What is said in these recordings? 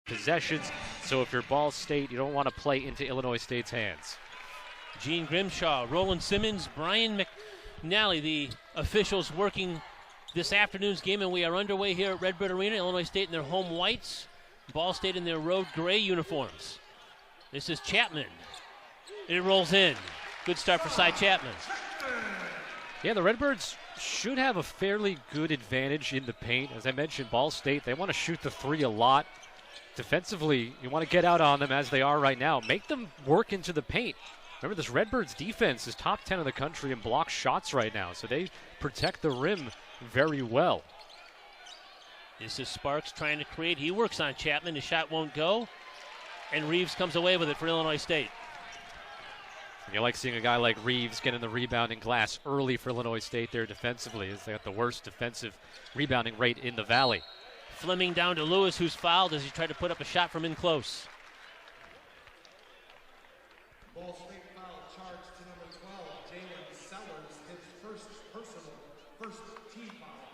possessions. So if you're Ball State, you don't want to play into Illinois State's hands. Gene Grimshaw, Roland Simmons, Brian McNally, the officials working this afternoon's game, and we are underway here at Redbird Arena. Illinois State in their home whites, Ball State in their road gray uniforms. This is Chapman. It rolls in. Good start for Cy Chapman. Yeah, the Redbirds should have a fairly good advantage in the paint. As I mentioned, Ball State, they want to shoot the three a lot. Defensively, you want to get out on them as they are right now. Make them work into the paint. Remember, this Redbirds defense is top 10 in the country in block shots right now, so they protect the rim very well. This is Sparks trying to create. He works on Chapman. His shot won't go, and Reeves comes away with it for Illinois State. And you like seeing a guy like Reeves get in the rebounding glass early for Illinois State there defensively, as they got the worst defensive rebounding rate in the Valley. Fleming down to Lewis, who's fouled as he tried to put up a shot from in close. Ball State foul charged to number 12, Jalen Sellers, his first team foul.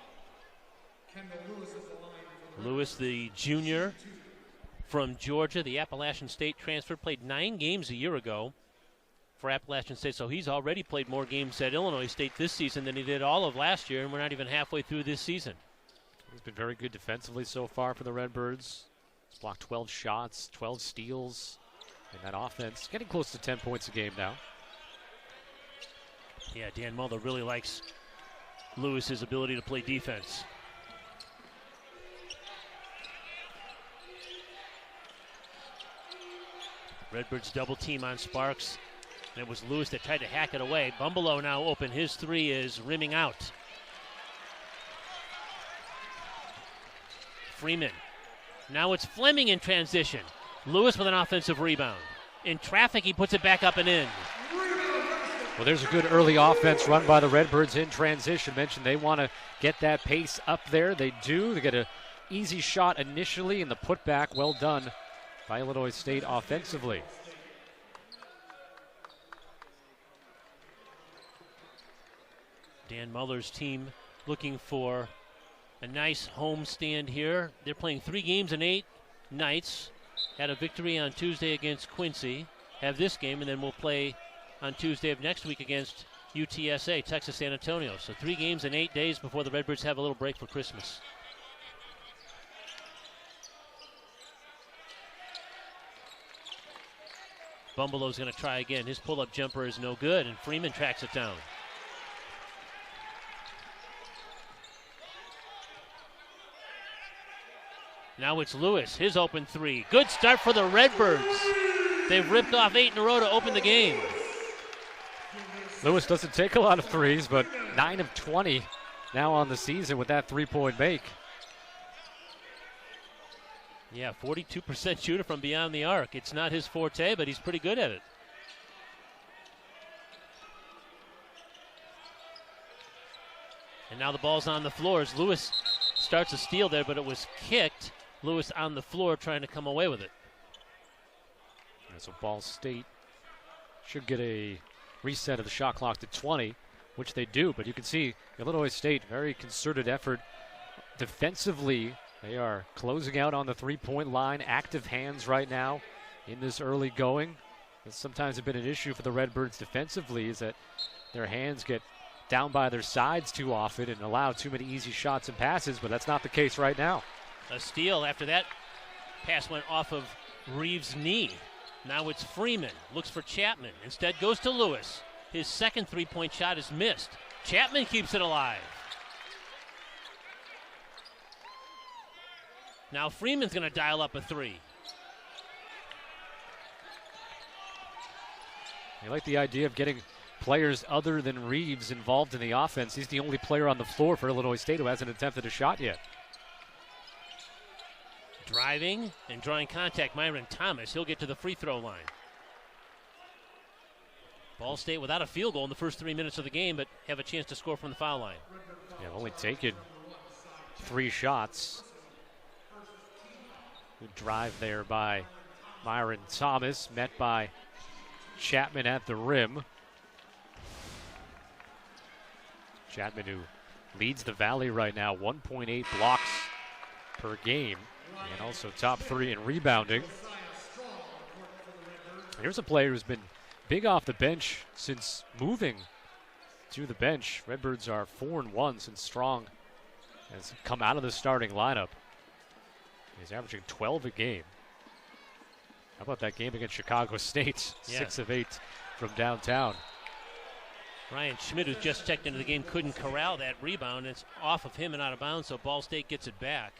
Kendall Lewis is the line for the Lewis, the junior from Georgia, the Appalachian State transfer, played 9 games a year ago for Appalachian State, so he's already played more games at Illinois State this season than he did all of last year, and we're not even halfway through this season. He's been very good defensively so far for the Redbirds. He's blocked 12 shots, 12 steals. And that offense getting close to 10 points a game now. Yeah, Dan Mulder really likes Lewis's ability to play defense. Redbirds double team on Sparks. And it was Lewis that tried to hack it away. Bumbelow now open. His three is rimming out. Freeman. Now it's Fleming in transition. Lewis with an offensive rebound. In traffic, he puts it back up and in. Well, there's a good early offense run by the Redbirds in transition. Mentioned they want to get that pace up there. They do. They get an easy shot initially, and the putback well done by Illinois State offensively. Dan Muller's team looking for a nice home stand here. They're playing 3 games in 8 nights. Had a victory on Tuesday against Quincy. Have this game, and then we'll play on Tuesday of next week against UTSA, Texas San Antonio. So 3 games in 8 days before the Redbirds have a little break for Christmas. Bumbelow's going to try again. His pull-up jumper is no good, and Freeman tracks it down. Now it's Lewis, his open 3. Good start for the Redbirds. They've ripped off 8 in a row to open the game. Lewis doesn't take a lot of threes, but 9 of 20 now on the season with that three-point make. Yeah, 42% shooter from beyond the arc. It's not his forte, but he's pretty good at it. And now the ball's on the floor as Lewis starts a steal there, but it was kicked. Lewis on the floor trying to come away with it. And so Ball State should get a reset of the shot clock to 20, which they do. But you can see Illinois State, very concerted effort defensively. They are closing out on the three-point line. Active hands right now in this early going. It's sometimes been an issue for the Redbirds defensively is that their hands get down by their sides too often and allow too many easy shots and passes, but that's not the case right now. A steal after that pass went off of Reeves' knee. Now it's Freeman. Looks for Chapman. Instead goes to Lewis. His second three-point shot is missed. Chapman keeps it alive. Now Freeman's going to dial up a 3. I like the idea of getting players other than Reeves involved in the offense. He's the only player on the floor for Illinois State who hasn't attempted a shot yet. Driving and drawing contact, Myron Thomas. He'll get to the free throw line. Ball State without a field goal in the first 3 minutes of the game, but have a chance to score from the foul line. Yeah, only taken 3 shots. Good drive there by Myron Thomas, met by Chapman at the rim. Chapman, who leads the Valley right now, 1.8 blocks per game. and also top 3 in rebounding. Here's a player who's been big off the bench since moving to the bench. Redbirds are 4-1 since Strong has come out of the starting lineup. He's averaging 12 a game. How about that game against Chicago State? Yeah. 6 of 8 from downtown. Ryan Schmidt, who just checked into the game, couldn't corral that rebound. It's off of him and out of bounds, so Ball State gets it back.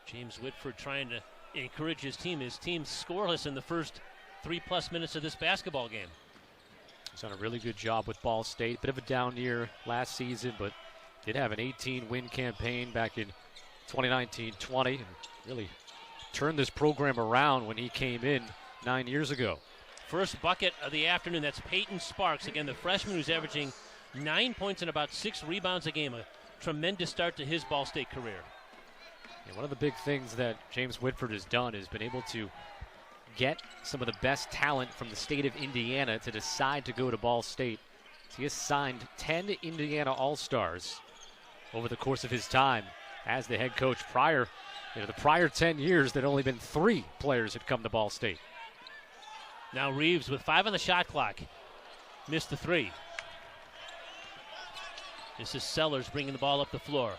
James Whitford trying to encourage his team. His team's scoreless in the first 3+ minutes of this basketball game. He's done a really good job with Ball State. Bit of a down year last season, but did have an 18-win campaign back in 2019-20 and really turned this program around when he came in 9 years ago. First bucket of the afternoon. That's Peyton Sparks. Again, the freshman who's averaging 9 points and about 6 rebounds a game. A tremendous start to his Ball State career. And one of the big things that James Whitford has done is been able to get some of the best talent from the state of Indiana to decide to go to Ball State. So he has signed 10 Indiana All-Stars over the course of his time as the head coach. The prior 10 years, there'd only been 3 players had come to Ball State. Now Reeves with 5 on the shot clock. Missed the 3. This is Sellers bringing the ball up the floor.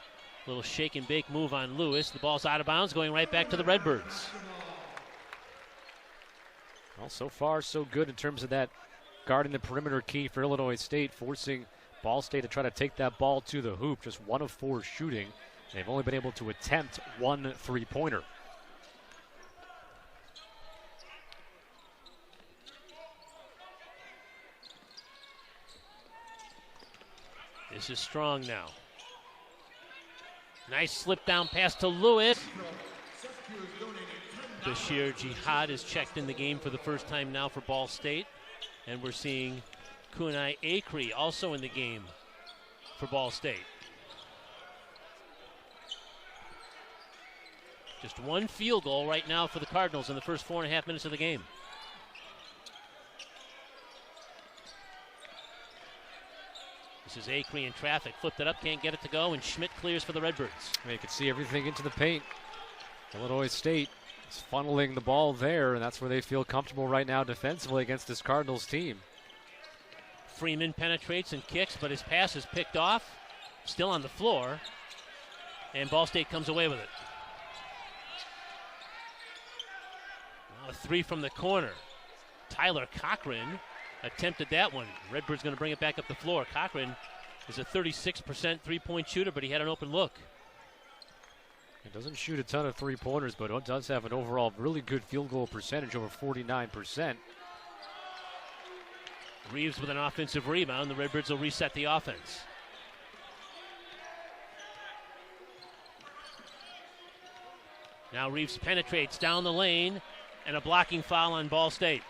Little shake and bake move on Lewis. The ball's out of bounds, going right back to the Redbirds. Well, so far so good in terms of that guarding the perimeter key for Illinois State, forcing Ball State to try to take that ball to the hoop. Just 1 of 4 shooting. They've only been able to attempt 1 3-pointer. This is Strong now. Nice slip down pass to Lewis. Bashir Jihad is checked in the game for the first time now for Ball State. And we're seeing Kunai Akri also in the game for Ball State. Just 1 field goal right now for the Cardinals in the first 4.5 minutes of the game. This is Akri in traffic. Flipped it up, can't get it to go, and Schmidt clears for the Redbirds. You can see everything into the paint. Illinois State is funneling the ball there, and that's where they feel comfortable right now defensively against this Cardinals team. Freeman penetrates and kicks, but his pass is picked off. Still on the floor, and Ball State comes away with it. Now a 3 from the corner. Tyler Cochran attempted that one. Redbird's going to bring it back up the floor. Cochran is a 36% three-point shooter, but he had an open look. He doesn't shoot a ton of 3-pointers, but it does have an overall really good field goal percentage, over 49%. Reeves with an offensive rebound. The Redbirds will reset the offense. Now Reeves penetrates down the lane, and a blocking foul on Ball State.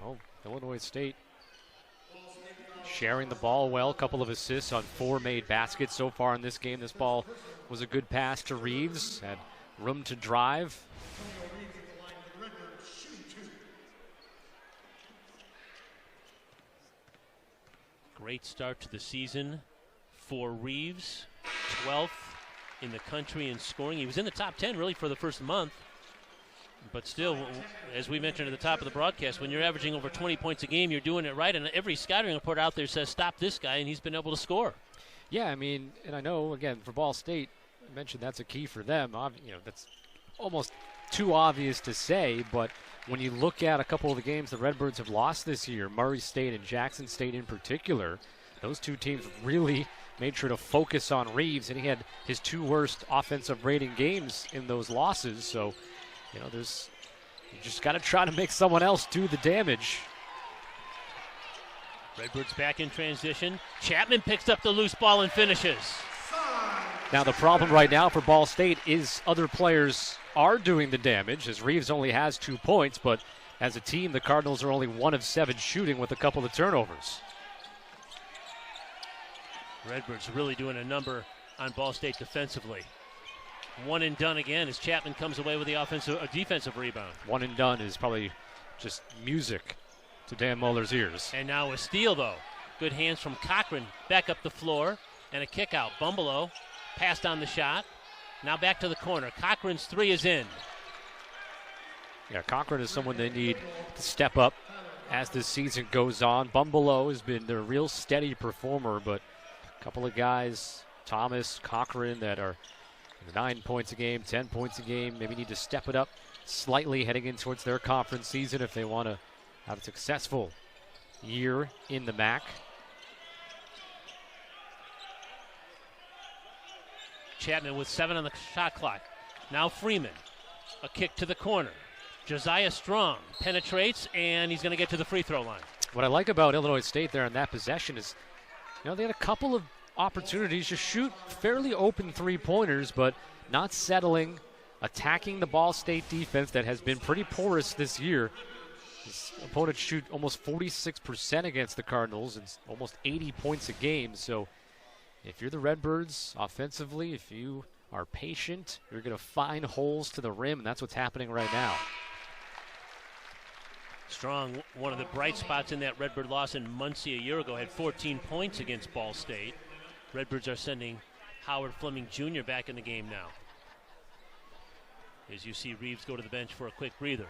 Well, Illinois State sharing the ball well. A couple of assists on 4 made baskets so far in this game. This ball was a good pass to Reeves. Had room to drive. Great start to the season for Reeves. 12th in the country in scoring. He was in the top 10 really for the first month. But still, as we mentioned at the top of the broadcast, when you're averaging over 20 points a game, you're doing it right. And every scouting report out there says, stop this guy, and he's been able to score. Yeah, I mean, and I know, again, for Ball State, I mentioned that's a key for them. That's almost too obvious to say, but when you look at a couple of the games the Redbirds have lost this year, Murray State and Jackson State in particular, those 2 teams really made sure to focus on Reeves, and he had his 2 worst offensive rating games in those losses. So, you just got to try to make someone else do the damage. Redbirds back in transition. Chapman picks up the loose ball and finishes. Now the problem right now for Ball State is other players are doing the damage, as Reeves only has 2 points, but as a team, the Cardinals are only 1 of 7 shooting with a couple of turnovers. Redbirds really doing a number on Ball State defensively. 1 and done again as Chapman comes away with the defensive rebound. 1 and done is probably just music to Dan Muller's ears. And now a steal, though. Good hands from Cochran. Back up the floor. and a kick out. Bumbalo passed on the shot. Now back to the corner. Cochran's three is in. Yeah, Cochran is someone they need to step up as this season goes on. Bumbalo has been their real steady performer, but a couple of guys, Thomas, Cochran, that are 9 points a game, 10 points a game, maybe need to step it up slightly heading in towards their conference season if they want to have a successful year in the MAC. Chapman with 7 on the shot clock. Now Freeman. A kick to the corner. Josiah Strong penetrates, and he's going to get to the free throw line. What I like about Illinois State there in that possession is, they had a couple of opportunities to shoot fairly open three-pointers, but not settling, attacking the Ball State defense that has been pretty porous this year. His opponents shoot almost 46% against the Cardinals and almost 80 points a game. So if you're the Redbirds offensively, if you are patient, you're going to find holes to the rim, and that's what's happening right now. Strong, one of the bright spots in that Redbird loss in Muncie a year ago, had 14 points against Ball State. Redbirds are sending Howard Fleming Jr. back in the game now. As you see Reeves go to the bench for a quick breather.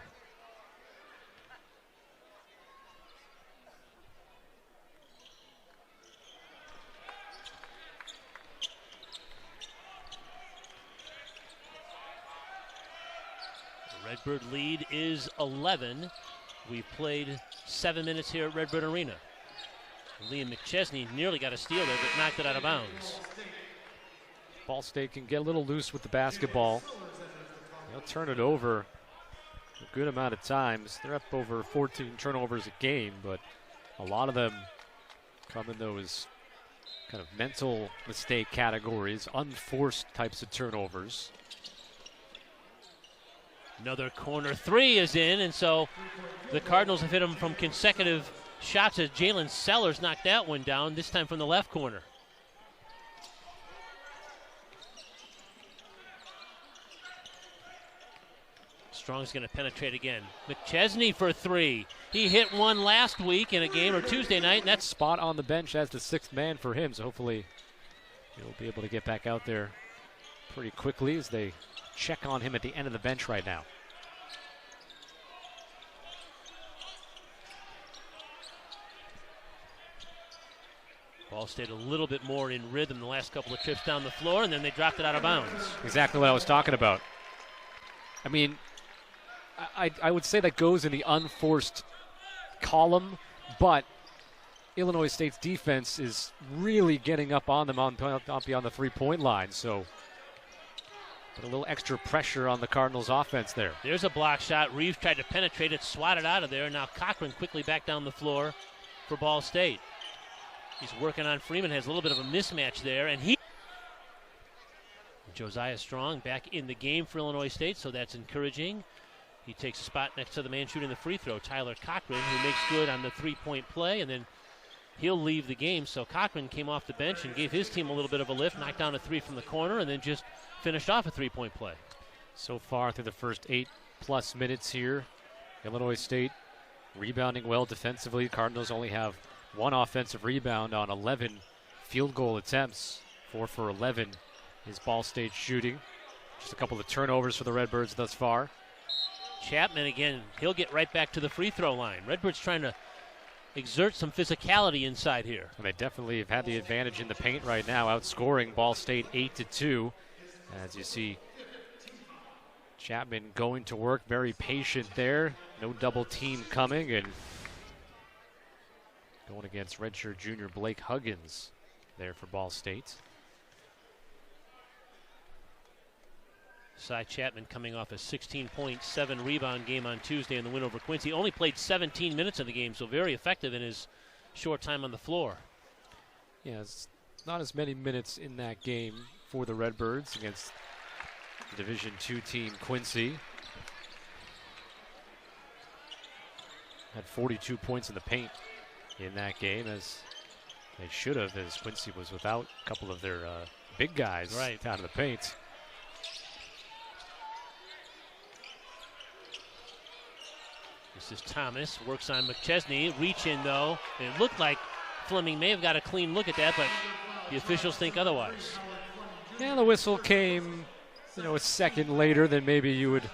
The Redbird lead is 11. We've played 7 minutes here at Redbird Arena. Liam McChesney nearly got a steal there, but knocked it out of bounds. Ball State can get a little loose with the basketball. They'll turn it over a good amount of times. They're up over 14 turnovers a game, but a lot of them come in those kind of mental mistake categories, unforced types of turnovers. Another corner three is in, and so the Cardinals have hit them from consecutive shots as Jalen Sellers knocked that one down, this time from the left corner. Strong's going to penetrate again. McChesney for three. He hit one last week in a game, or Tuesday night, and that's spot on the bench as the sixth man for him, so hopefully he'll be able to get back out there pretty quickly as they check on him at the end of the bench right now. Ball State a little bit more in rhythm the last couple of trips down the floor, and then they dropped it out of bounds. Exactly what I was talking about. I mean, I would say that goes in the unforced column, but Illinois State's defense is really getting up on them up beyond the three-point line, so put a little extra pressure on the Cardinals' offense there. There's a block shot. Reeves tried to penetrate it, swatted out of there. Now Cochran quickly back down the floor for Ball State. He's working on Freeman, has a little bit of a mismatch there, and Josiah Strong back in the game for Illinois State, so that's encouraging. He takes a spot next to the man shooting the free throw, Tyler Cochran, who makes good on the three-point play, and then he'll leave the game. So Cochran came off the bench and gave his team a little bit of a lift, knocked down a three from the corner, and then just finished off a three-point play. So far through the first 8+ minutes here, Illinois State rebounding well defensively. Cardinals only have one offensive rebound on 11 field goal attempts. 4 for 11 is Ball State shooting. Just a couple of turnovers for the Redbirds thus far. Chapman again, he'll get right back to the free throw line. Redbirds trying to exert some physicality inside here. And they definitely have had the advantage in the paint right now, outscoring Ball State 8-2. As you see, Chapman going to work, very patient there. No double team coming, and going against redshirt junior Blake Huggins there for Ball State. Cy Chapman coming off a 16.7 rebound game on Tuesday in the win over Quincy. Only played 17 minutes of the game, so very effective in his short time on the floor. Yeah, it's not as many minutes in that game for the Redbirds against the Division II team Quincy. Had 42 points in the paint in that game, as they should have, as Quincy was without a couple of their big guys out of the paint. This is Thomas, works on McChesney, reach in though. It looked like Fleming may have got a clean look at that, but The officials think otherwise. Yeah, the whistle came, a second later than maybe you would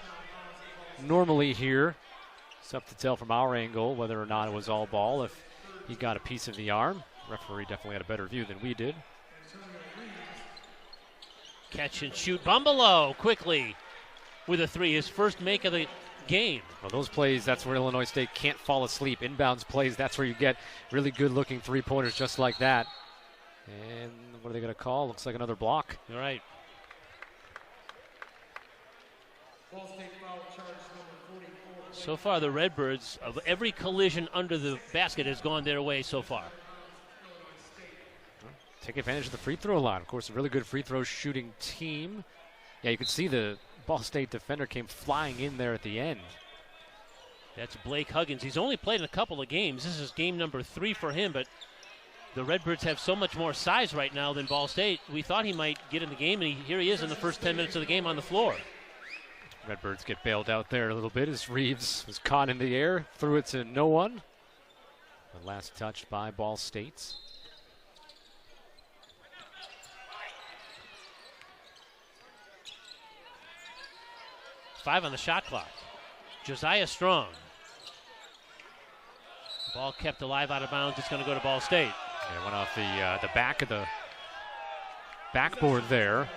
normally hear. It's tough to tell from our angle whether or not it was all ball. If he got a piece of the arm, referee definitely had a better view than we did. Catch and shoot. Bumbalo quickly with a three, his first make of the game. Well, those plays, that's where Illinois State can't fall asleep. Inbounds plays, that's where you get really good-looking three-pointers just like that. And what are they going to call? Looks like another block. All right. Ball State foul charge number 44. So far, the Redbirds, of every collision under the basket, has gone their way so far. Take advantage of the free throw line. Of course, a really good free throw shooting team. Yeah, you can see the Ball State defender came flying in there at the end. That's Blake Huggins. He's only played in a couple of games. This is game number 3 for him, but the Redbirds have so much more size right now than Ball State. We thought he might get in the game, and here he is in the first 10 minutes of the game on the floor. Redbirds get bailed out there a little bit as Reeves was caught in the air, threw it to no one. The last touch by Ball State. Five on the shot clock. Josiah Strong. Ball kept alive out of bounds. It's going to go to Ball State. It went off the back of the backboard there.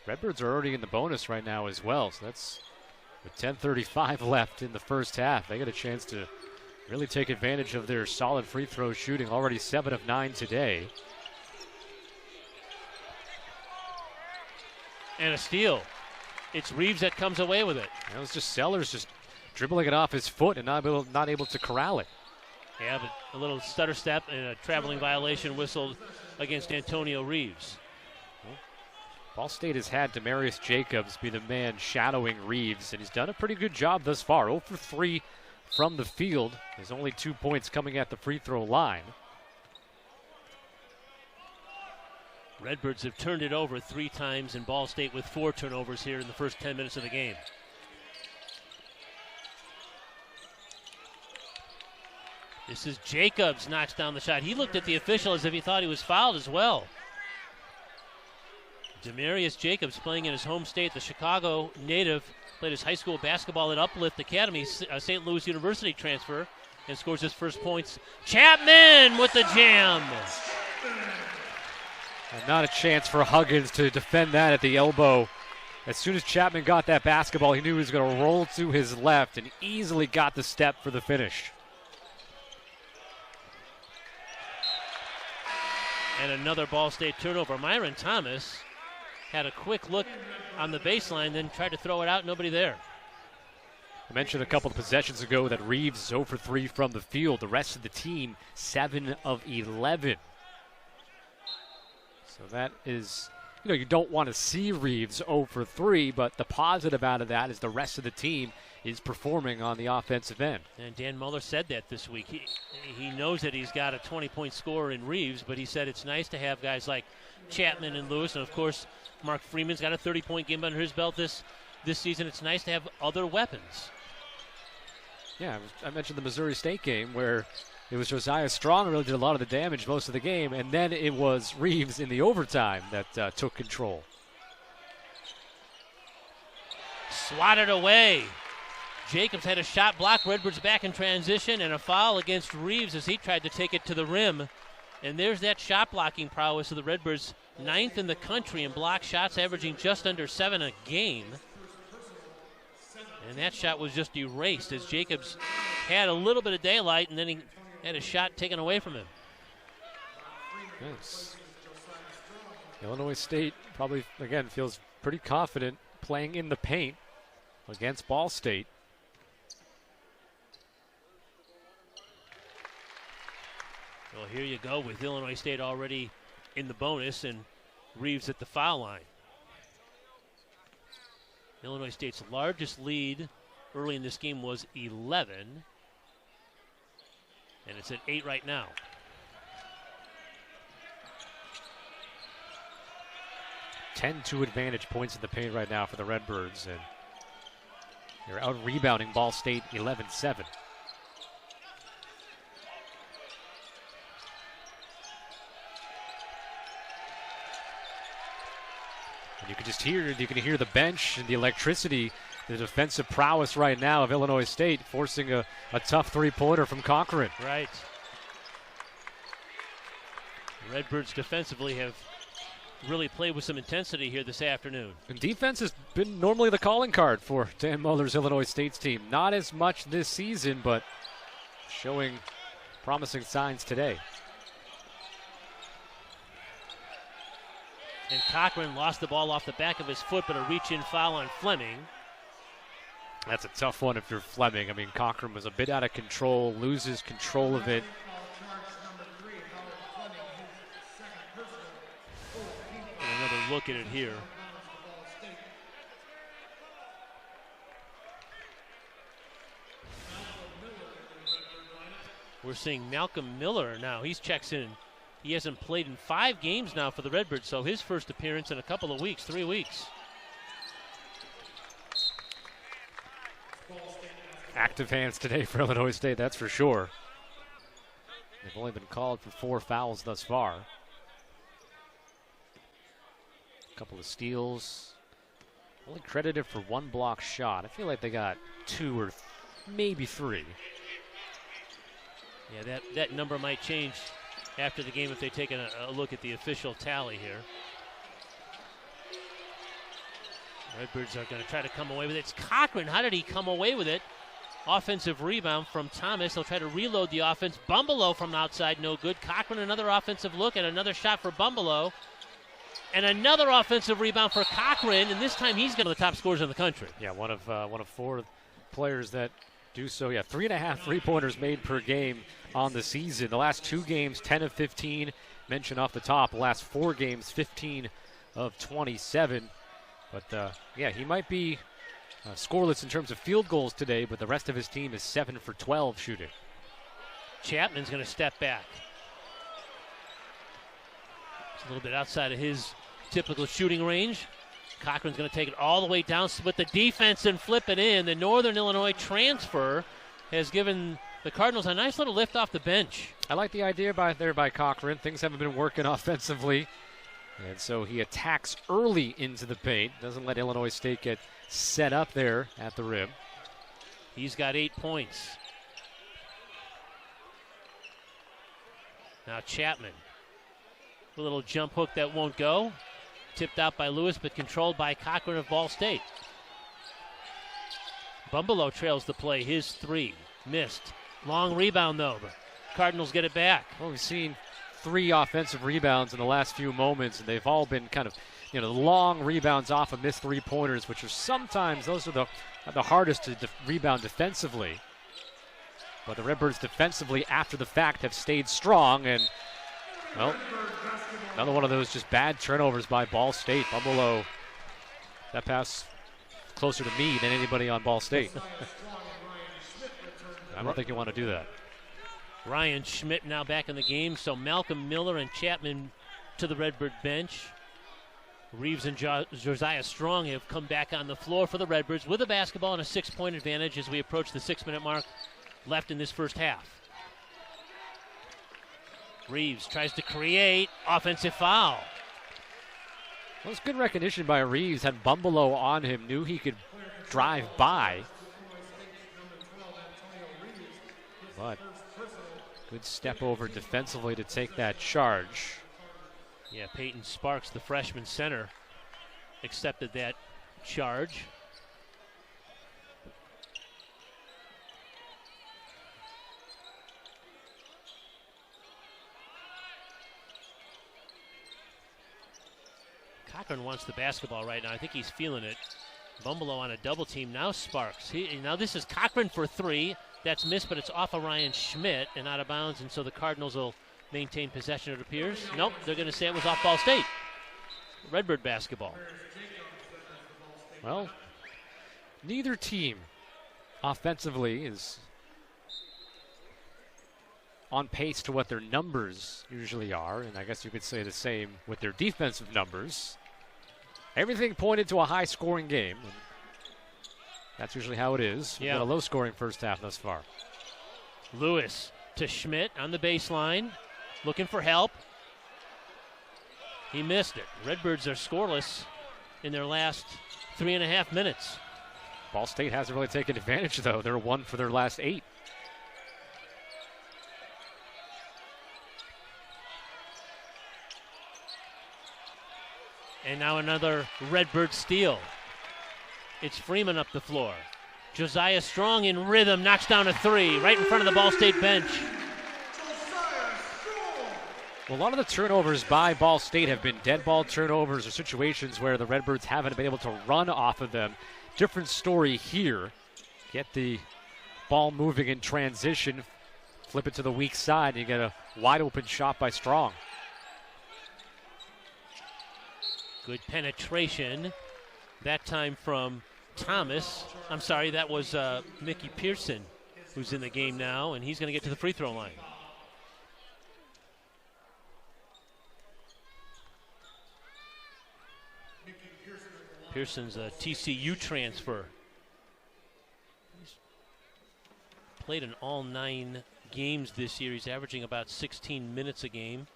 Redbirds are already in the bonus right now as well, so that's with 10:35 left in the first half. They get a chance to really take advantage of their solid free throw shooting, already 7 of 9 today. And a steal. It's Reeves that comes away with it. It was just Sellers just dribbling it off his foot and not able to corral it. Yeah, but a little stutter step and a traveling violation whistled against Antonio Reeves. Ball State has had Demarius Jacobs be the man shadowing Reeves, and he's done a pretty good job thus far. 0 for 3 from the field. There's only 2 points coming at the free throw line. Redbirds have turned it over 3 times, and Ball State with 4 turnovers here in the first 10 minutes of the game. This is Jacobs, knocks down the shot. He looked at the official as if he thought he was fouled as well. Demarius Jacobs, playing in his home state, the Chicago native, played his high school basketball at Uplift Academy, St. Louis University transfer, and scores his first points. Chapman with the jam. And not a chance for Huggins to defend that at the elbow. As soon as Chapman got that basketball, he knew he was going to roll to his left and easily got the step for the finish. And another Ball State turnover. Myron Thomas had a quick look on the baseline, then tried to throw it out, nobody there. I mentioned a couple of possessions ago that Reeves is 0 for 3 from the field. The rest of the team, 7 of 11. So that is, you don't want to see Reeves 0 for 3, but the positive out of that is the rest of the team is performing on the offensive end. And Dan Muller said that this week. He knows that he's got a 20-point scorer in Reeves, but he said it's nice to have guys like Chapman and Lewis, and of course Mark Freeman's got a 30-point game under his belt this season. It's nice to have other weapons. Yeah, I mentioned the Missouri State game where it was Josiah Strong who really did a lot of the damage most of the game, and then it was Reeves in the overtime that took control. Swatted away. Jacobs had a shot block. Redbirds back in transition, and a foul against Reeves as he tried to take it to the rim. And there's that shot blocking prowess of the Redbirds, 9th in the country in block shots, averaging just under 7 a game. And that shot was just erased as Jacobs had a little bit of daylight, and then he had a shot taken away from him. Yes. Illinois State probably, again, feels pretty confident playing in the paint against Ball State. Well, here you go with Illinois State already in the bonus and Reeves at the foul line. Illinois State's largest lead early in this game was 11, and it's at 8 right now. Two advantage points in the paint right now for the Redbirds, and They're out rebounding Ball State 11-7. And you can hear the bench and the electricity, the defensive prowess right now of Illinois State, forcing a tough three-pointer from Cochran. Right. The Redbirds defensively have really played with some intensity here this afternoon. And defense has been normally the calling card for Dan Muller's Illinois State's team. Not as much this season, but showing promising signs today. And Cochran lost the ball off the back of his foot, but a reach-in foul on Fleming. That's a tough one if you're Fleming. I mean, Cochran was a bit out of control, loses control of it. And another look at it here. We're seeing Malcolm Miller now. He checks in. He hasn't played in 5 games now for the Redbirds, so his first appearance in a couple of weeks, 3 weeks. Active hands today for Illinois State, that's for sure. They've only been called for 4 fouls thus far. A couple of steals. Only credited for 1 block shot. I feel like they got 2 or maybe 3. Yeah, that number might change after the game if they take a look at the official tally here. Redbirds are going to try to come away with it. It's Cochran. How did he come away with it? Offensive rebound from Thomas. They'll try to reload the offense. Bumbelow from outside, no good. Cochran, another offensive look, and another shot for Bumbelow. And another offensive rebound for Cochran, and this time he's one of the top scorers in the country. Yeah, one of 4 players that do so. Yeah, 3.5 three-pointers made per game on the season. The last 2 games, 10 of 15. Mentioned off the top. The last 4 games, 15 of 27. But, yeah, he might be scoreless in terms of field goals today, but the rest of his team is 7 for 12 shooting. Chapman's going to step back. It's a little bit outside of his typical shooting range. Cochran's going to take it all the way down, split the defense, and flip it in. The Northern Illinois transfer has given the Cardinals a nice little lift off the bench. I like the idea by Cochran. Things haven't been working offensively. And so he attacks early into the paint. Doesn't let Illinois State get set up there at the rim. He's got 8 points. Now Chapman. A little jump hook that won't go. Tipped out by Lewis, but controlled by Cochran of Ball State. Bumbelow trails the play. His 3. Missed. Long rebound, though. The Cardinals get it back. Well, we've seen 3 offensive rebounds in the last few moments, and they've all been kind of, long rebounds off of missed 3-pointers, which are sometimes, those are the hardest to rebound defensively. But the Redbirds defensively, after the fact, have stayed strong, and, well, another one of those just bad turnovers by Ball State. Bumbelow, that pass closer to me than anybody on Ball State. I don't think you want to do that. Ryan Schmidt now back in the game, so Malcolm Miller and Chapman to the Redbird bench. Reeves and Josiah Strong have come back on the floor for the Redbirds with a basketball and a 6-point advantage as we approach the 6-minute mark left in this first half. Reeves tries to create offensive foul. Well, it's good recognition by Reeves. Had Bumbelow on him, knew he could drive by. But good step over defensively to take that charge. Yeah, Peyton Sparks, the freshman center, accepted that charge. Cochran wants the basketball right now. I think he's feeling it. Bumbelow on a double team. Now Sparks. Now this is Cochran for 3. That's missed, but it's off of Ryan Schmidt and out of bounds, and so the Cardinals will maintain possession, it appears. Nope, they're going to say it was off Ball State. Redbird basketball. Well, neither team offensively is on pace to what their numbers usually are, and I guess you could say the same with their defensive numbers. Everything pointed to a high-scoring game. That's usually how it is. We've Yeah. got a low-scoring first half thus far. Lewis to Schmidt on the baseline, looking for help. He missed it. Redbirds are scoreless in their last 3.5 minutes. Ball State hasn't really taken advantage, though. They're 1 for their last 8. And now another Redbird steal. It's Freeman up the floor. Josiah Strong in rhythm, knocks down a 3 right in front of the Ball State bench. Well, a lot of the turnovers by Ball State have been dead ball turnovers or situations where the Redbirds haven't been able to run off of them. Different story here. Get the ball moving in transition, flip it to the weak side, and you get a wide open shot by Strong. Good penetration. That time from Thomas. I'm sorry, that was Mickey Pearson, who's in the game now, and he's going to get to the free throw line. Pearson's a TCU transfer. He's played in all 9 games this year. He's averaging about 16 minutes a game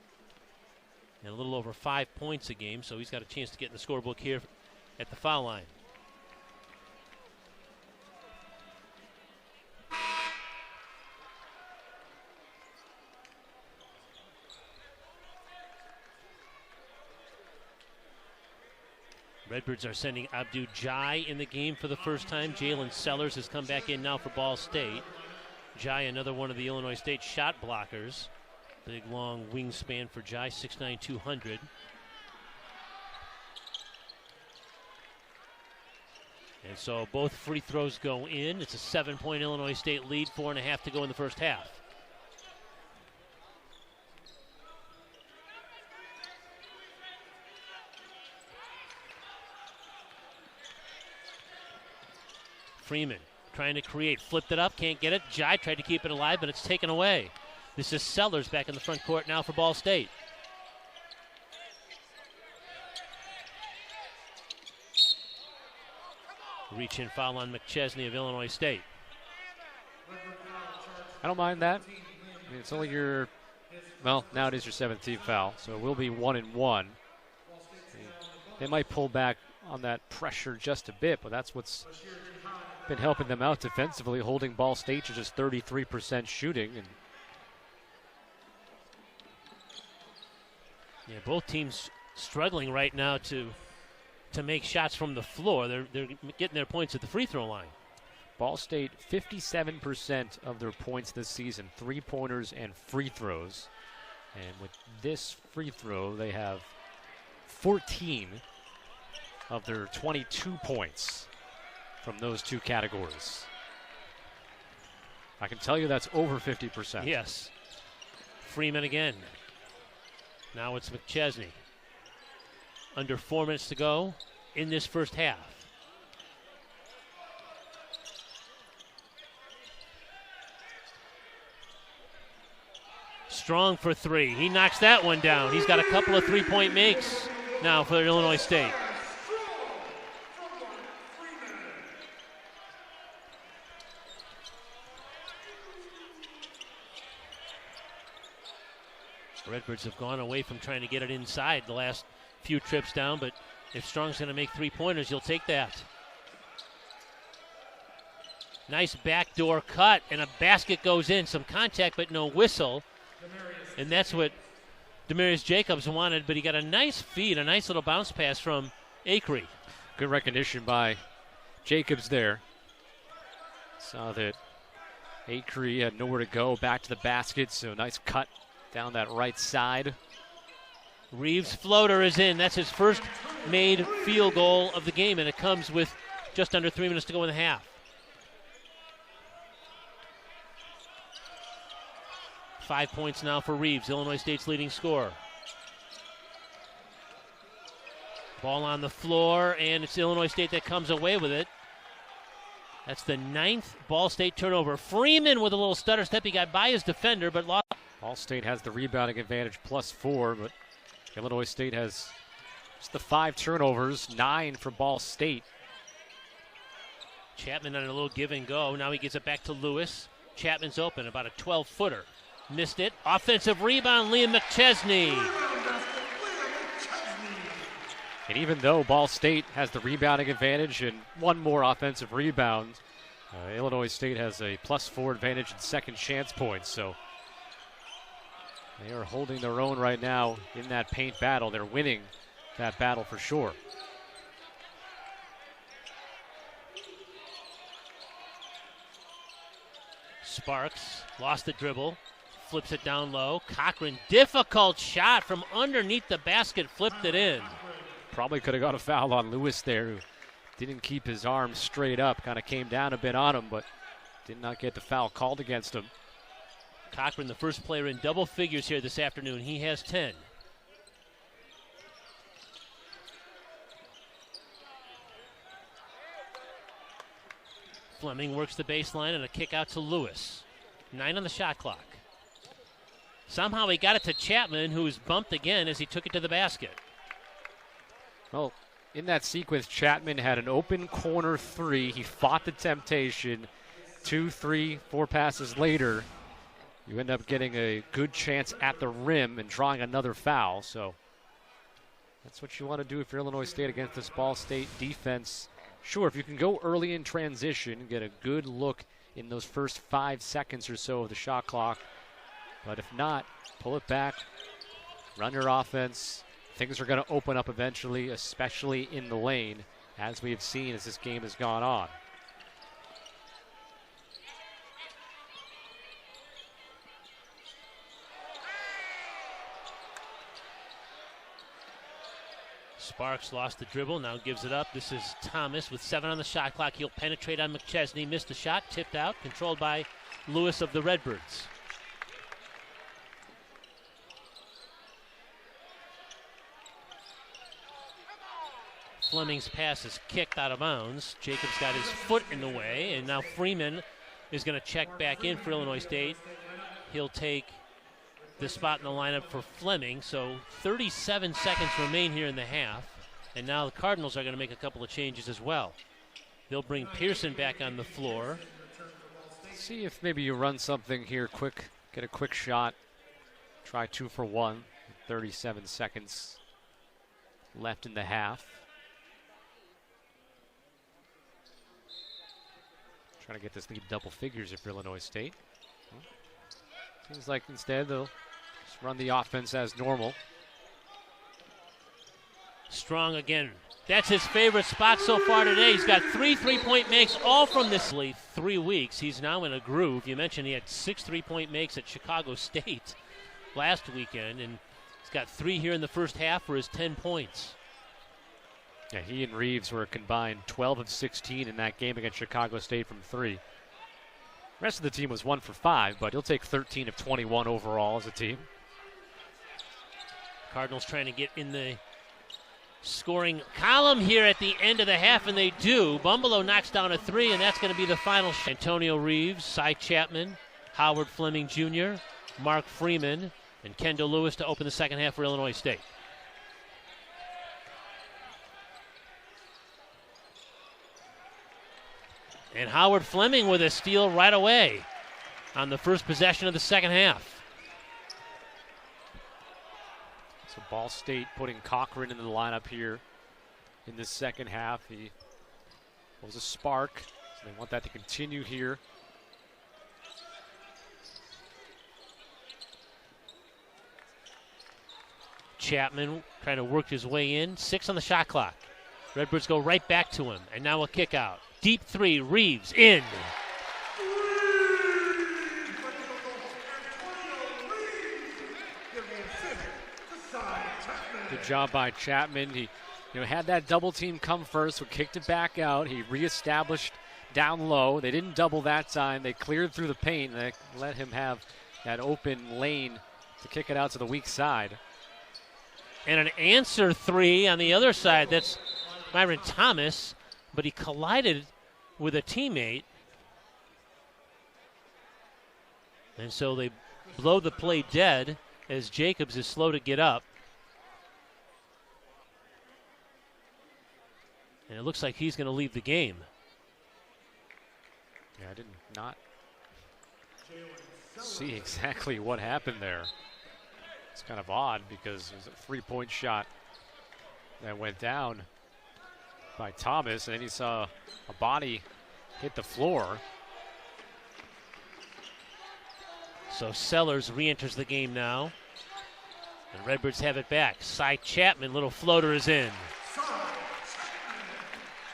and a little over 5 points a game, so he's got a chance to get in the scorebook here at the foul line. Redbirds are sending Abdu Jai in the game for the first time. Jalen Sellers has come back in now for Ball State. Jai, another one of the Illinois State shot blockers. Big, long wingspan for Jai, 6'9", 200. And so both free throws go in. It's a 7-point Illinois State lead, 4.5 to go in the first half. Freeman trying to create, flipped it up, can't get it. Jai tried to keep it alive, but it's taken away. This is Sellers back in the front court now for Ball State. Reach in foul on McChesney of Illinois State. I don't mind that. I mean, it's only your, well, now it is your 17th foul, so it will be 1 and 1. They might pull back on that pressure just a bit, but that's what's been helping them out defensively, holding Ball State to just 33% shooting. And yeah, both teams struggling right now to make shots from the floor. They're getting their points at the free throw line. Ball State, 57% of their points this season, three-pointers and free throws. And with this free throw, they have 14 of their 22 points from those two categories. I can tell you that's over 50%. Yes. Freeman again. Now it's McChesney. Under 4 minutes to go in this first half. Strong for 3. He knocks that one down. He's got a couple of three-point makes now for Illinois State. Redbirds have gone away from trying to get it inside the last few trips down, but if Strong's going to make three-pointers, you'll take that. Nice backdoor cut, and a basket goes in. Some contact, but no whistle. And that's what Demarius Jacobs wanted, but he got a nice feed, a nice little bounce pass from Acree. Good recognition by Jacobs there. Saw that Acree had nowhere to go, back to the basket, so nice cut down that right side. Reeves' floater is in. That's his first made field goal of the game, and it comes with just under 3 minutes to go in the half. 5 points now for Reeves, Illinois State's leading scorer. Ball on the floor, and it's Illinois State that comes away with it. That's the 9th Ball State turnover. Freeman with a little stutter step. He got by his defender, but lost. Ball State has the rebounding advantage +4, but Illinois State has just the 5 turnovers, 9 for Ball State. Chapman on a little give and go. Now he gets it back to Lewis. Chapman's open, about a 12-footer. Missed it. Offensive rebound, Liam McChesney. And even though Ball State has the rebounding advantage and one more offensive rebound, Illinois State has a +4 advantage in second chance points. So they are holding their own right now in that paint battle. They're winning that battle for sure. Sparks lost the dribble, flips it down low. Cochran, difficult shot from underneath the basket, flipped it in. Probably could have got a foul on Lewis there, who didn't keep his arms straight up, kind of came down a bit on him, but did not get the foul called against him. Cochran, the first player in double figures here this afternoon. He has 10. Fleming works the baseline and a kick out to Lewis. 9 on the shot clock. Somehow he got it to Chapman, who was bumped again as he took it to the basket. Well, in that sequence, Chapman had an open corner three. He fought the temptation. 2, 3, 4 passes later, you end up getting a good chance at the rim and drawing another foul. So that's what you want to do if you're Illinois State against this Ball State defense. Sure, if you can go early in transition, get a good look in those first 5 seconds or so of the shot clock. But if not, pull it back, run your offense. Things are going to open up eventually, especially in the lane, as we have seen as this game has gone on. Sparks lost the dribble, now gives it up. This is Thomas with 7 on the shot clock. He'll penetrate on McChesney, missed the shot, tipped out, controlled by Lewis of the Redbirds. Fleming's pass is kicked out of bounds. Jacobs got his foot in the way, and now Freeman is going to check back in for Illinois State. He'll take the spot in the lineup for Fleming. So 37 seconds remain here in the half, and now the Cardinals are going to make a couple of changes as well. They'll bring Pearson back on the floor. See if maybe you run something here quick, get a quick shot, try 2 for 1. 37 seconds left in the half. Trying to get this lead double figures if you're Illinois State. Seems like instead they'll just run the offense as normal. Strong again. That's his favorite spot so far today. He's got 3 3-point makes, all from this 3 weeks. He's now in a groove. You mentioned he had 6 3-point makes at Chicago State last weekend, and he's got 3 here in the first half for his 10 points. Yeah, he and Reeves were combined 12 of 16 in that game against Chicago State from 3. The rest of the team was 1 for 5, but he'll take 13 of 21 overall as a team. Cardinals trying to get in the scoring column here at the end of the half, and they do. Bumbalo knocks down a 3, and that's going to be the final shot. Antonio Reeves, Cy Chapman, Howard Fleming Jr., Mark Freeman, and Kendall Lewis to open the second half for Illinois State. And Howard Fleming with a steal right away on the first possession of the second half. So Ball State putting Cochran into the lineup here in the second half. He was a spark, so they want that to continue here. Chapman trying to work his way in. 6 on the shot clock. Redbirds go right back to him, and now a kick out. Deep 3, Reeves in. Good job by Chapman. He had that double team come first, so kicked it back out. He reestablished down low. They didn't double that time. They cleared through the paint, and they let him have that open lane to kick it out to the weak side. And an answer 3 on the other side. That's Myron Thomas, but he collided with a teammate. And so they blow the play dead as Jacobs is slow to get up. And it looks like he's going to leave the game. Yeah, I did not see exactly what happened there. It's kind of odd because it was a three-point shot that went down by Thomas, and then he saw a body hit the floor. So Sellers re-enters the game now. And Redbirds have it back. Cy Chapman, little floater is in.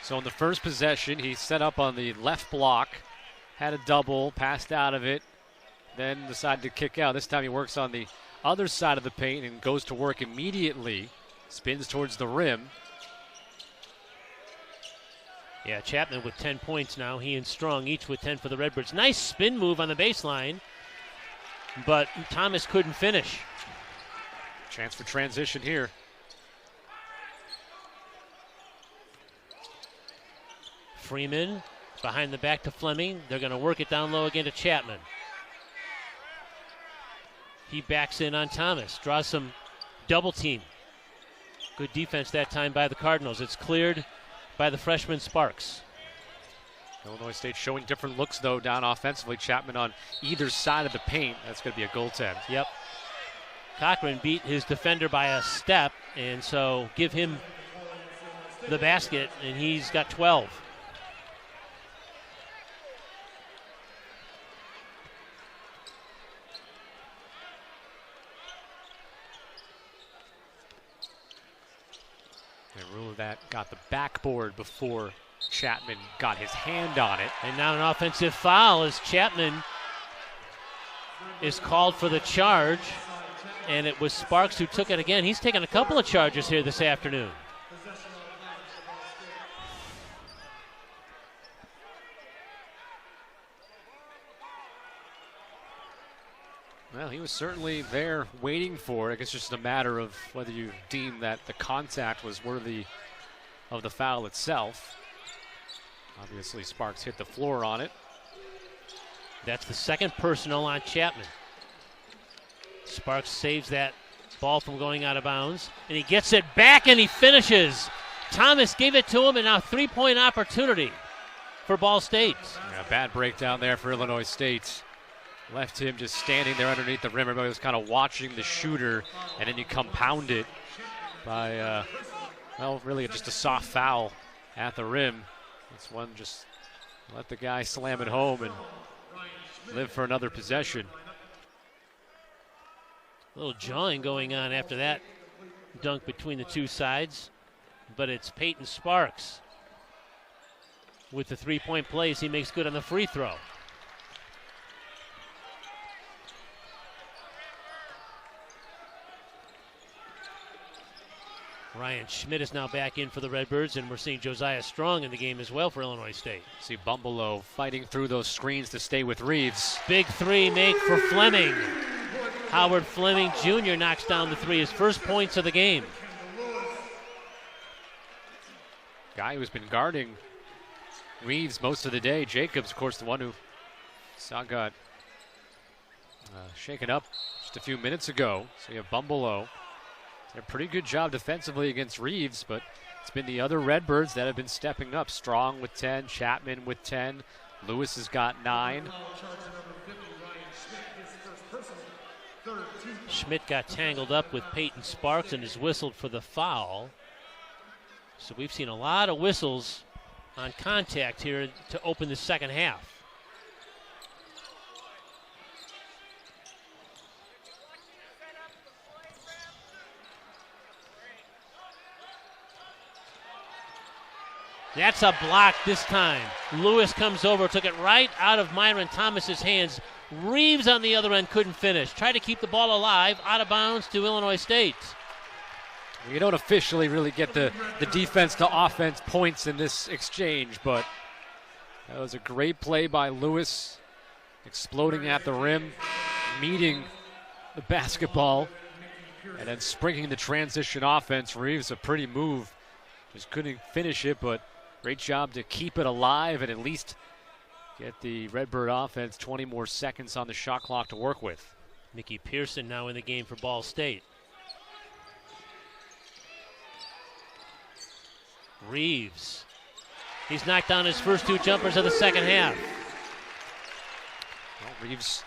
So in the first possession, he set up on the left block, had a double, passed out of it, then decided to kick out. This time he works on the other side of the paint and goes to work immediately, spins towards the rim. Yeah, Chapman with 10 points now. He and Strong each with 10 for the Redbirds. Nice spin move on the baseline, but Thomas couldn't finish. Chance for transition here. Freeman behind the back to Fleming. They're going to work it down low again to Chapman. He backs in on Thomas, draws some double team. Good defense that time by the Cardinals. It's cleared by the freshman Sparks. Illinois State showing different looks, though, down offensively. Chapman on either side of the paint. That's going to be a goaltend. Yep. Cochran beat his defender by a step, and so give him the basket, and he's got 12. Rule that got the backboard before Chapman got his hand on it. And now an offensive foul as Chapman is called for the charge, and it was Sparks who took it again. He's taken a couple of charges here this afternoon. Well, he was certainly there waiting for it. I guess it's just a matter of whether you deem that the contact was worthy of the foul itself. Obviously, Sparks hit the floor on it. That's the second personal on Chapman. Sparks saves that ball from going out of bounds, and he gets it back and he finishes. Thomas gave it to him, and now three-point opportunity for Ball State. Yeah, bad breakdown there for Illinois State. Left him just standing there underneath the rim. Everybody was kind of watching the shooter, and then you compound it by, well, really just a soft foul at the rim. This one just let the guy slam it home and live for another possession. A little jawing going on after that dunk between the two sides, but it's Peyton Sparks with the three-point plays. He makes good on the free throw. Ryan Schmidt is now back in for the Redbirds, and we're seeing Josiah Strong in the game as well for Illinois State. See Bumbelow fighting through those screens to stay with Reeves. Big three make for Fleming. Howard Fleming Jr. knocks down the three, his first points of the game. Guy who's been guarding Reeves most of the day. Jacobs, of course, the one who got shaken up just a few minutes ago. So you have Bumbelow. Did a pretty good job defensively against Reeves, but it's been the other Redbirds that have been stepping up. Strong with 10, Chapman with 10, Lewis has got 9. Schmidt got tangled up with Peyton Sparks and is whistled for the foul. So we've seen a lot of whistles on contact here to open the second half. That's a block this time. Lewis comes over, took it right out of Myron Thomas's hands. Reeves on the other end couldn't finish. Tried to keep the ball alive, out of bounds to Illinois State. You don't officially really get the defense to offense points in this exchange, but that was a great play by Lewis, exploding at the rim, meeting the basketball, and then springing the transition offense. Reeves, a pretty move. Just couldn't finish it, but great job to keep it alive and at least get the Redbird offense 20 more seconds on the shot clock to work with. Mickey Pearson now in the game for Ball State. Reeves. He's knocked down his first two jumpers of the second half. Reeves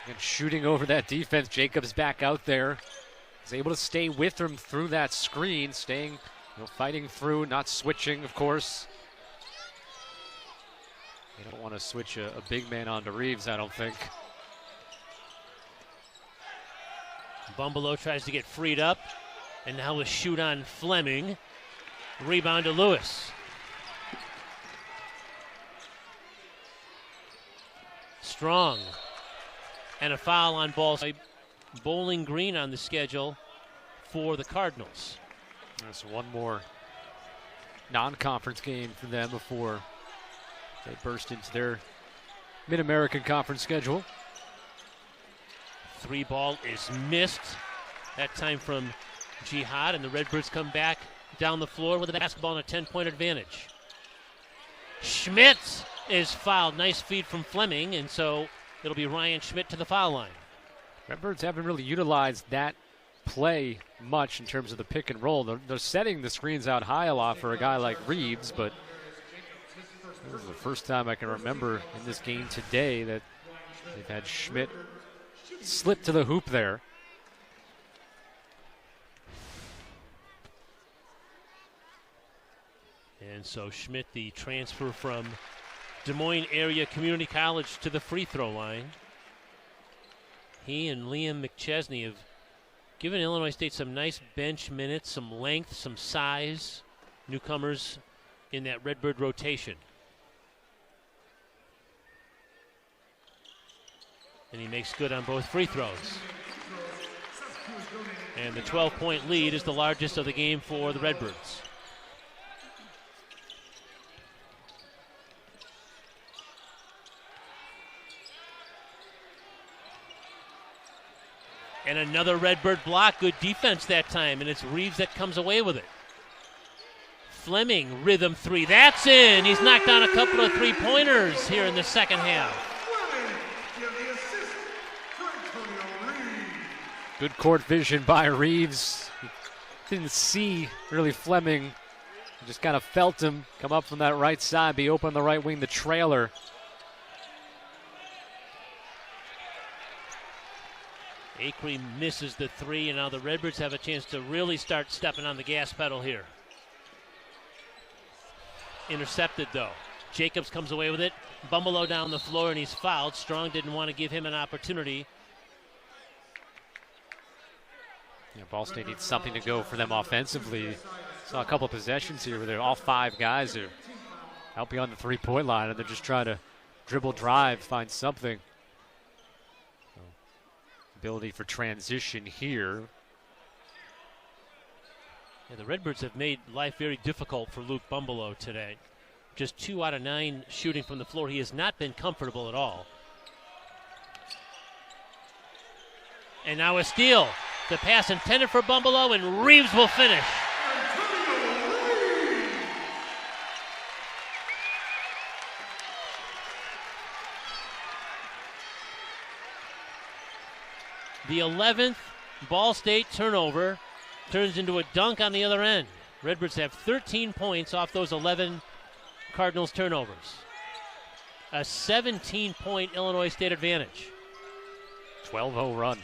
again, shooting over that defense. Jacobs back out there. He's able to stay with him through that screen, staying, fighting through, not switching, of course. They don't want to switch a big man onto Reeves, I don't think. Bumbelow tries to get freed up, and now a shoot on Fleming. Rebound to Lewis. Strong. And a foul on Bowling Green on the schedule for the Cardinals. There's one more non-conference game for them before they burst into their Mid-American Conference schedule. 3 ball is missed. That time from Jihad, and the Redbirds come back down the floor with a basketball and a 10-point advantage. Schmidt is fouled. Nice feed from Fleming, and so it'll be Ryan Schmidt to the foul line. Redbirds haven't really utilized that play much in terms of the pick and roll. They're setting the screens out high a lot for a guy like Reeves, but this is the first time I can remember in this game today that they've had Schmidt slip to the hoop there. And so Schmidt, the transfer from Des Moines Area Community College, to the free throw line. He and Liam McChesney have given Illinois State some nice bench minutes, some length, some size. Newcomers in that Redbird rotation. And he makes good on both free throws. And the 12-point lead is the largest of the game for the Redbirds. And another Redbird block. Good defense that time, and it's Reeves that comes away with it. Fleming, rhythm 3. That's in. He's knocked down a couple of three-pointers here in the second half. Good court vision by Reeves. He didn't see really Fleming. He just kind of felt him come up from that right side, be open the right wing, the trailer. Acree misses the 3, and now the Redbirds have a chance to really start stepping on the gas pedal here. Intercepted, though. Jacobs comes away with it. Bumbelow down the floor, and he's fouled. Strong didn't want to give him an opportunity. Yeah, Ball State needs something to go for them offensively. Saw a couple of possessions here where all 5 guys are out beyond the three-point line, and they're just trying to dribble, drive, find something. Ability for transition here. Yeah, the Redbirds have made life very difficult for Luke Bumbelow today. Just 2 out of 9 shooting from the floor. He has not been comfortable at all. And now a steal. The pass intended for Bumbelow, and Reeves will finish. The 11th Ball State turnover turns into a dunk on the other end. Redbirds have 13 points off those 11 Cardinals turnovers. A 17-point Illinois State advantage. 12-0 run.